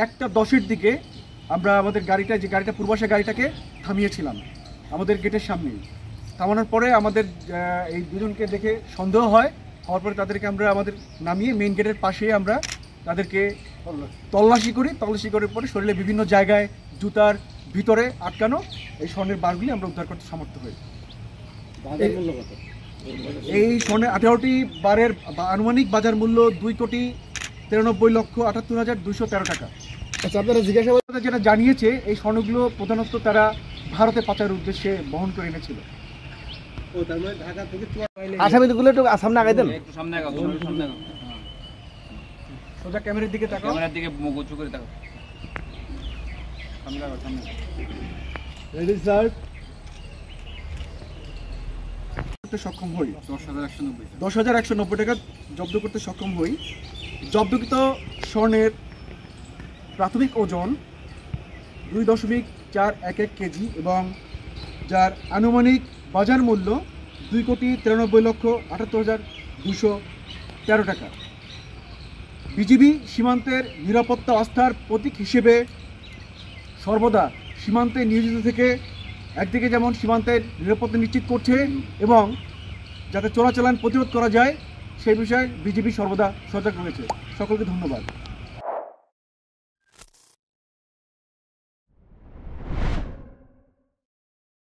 1:10-এর দিকে আমরা আমাদের গাড়িটা পূর্বাশা গাড়িটাকে থামিয়েছিলাম আমাদের গেটের সামনেই। থামানোর পরে আমাদের এই দুজনকে দেখে সন্দেহ হওয়ার পরে তাদেরকে আমরা আমাদের নামিয়ে মেইন গেটের পাশেই আমরা তাদেরকে তল্লাশি করার পরে শরীরে বিভিন্ন জায়গায় জুতার ভিতরে আটকানো এই স্বর্ণের বারগুলি আমরা উদ্ধার করতে সমর্থ হই। এই স্বর্ণের 18টি বারের আনুমানিক বাজার মূল্য 2,93,78,213 টাকা। আচ্ছা, আপনারা জিজ্ঞাসাবাদ যেটা জানিয়েছে এই স্বর্ণগুলো প্রধানত তারা ভারতে পাচারের উদ্দেশ্যে বহন করে এনেছিল। আসামিগুলো একটু সামনে আগাই দেন, একটু সামনে আগাও, সামনে আগাও, সোজা ক্যামেরার দিকে তাকাও, ক্যামেরার দিকে মুখ উঁচু করে তাকাও, সামনে আগাও, সামনে রেডি স্যার। সক্ষম হই 10,190 টাকা জব্দ করতে সক্ষম হই। জব্দকৃত স্বর্ণের প্রাথমিক ওজন 2.411 কেজি এবং যার আনুমানিক বাজার মূল্য 2,93,78,213 টাকা। বিজিবি সীমান্তের নিরাপত্তা আস্থার প্রতীক হিসেবে সর্বদা সীমান্তে নিয়োজিত থেকে একদিকে যেমন সীমান্তের নিরাপত্তা নিশ্চিত করছে এবং যাতে চোরাচালান প্রতিরোধ করা যায় সেই বিষয়ে বিজিবি সর্বদা সজাগ রয়েছে। সকলকে ধন্যবাদ।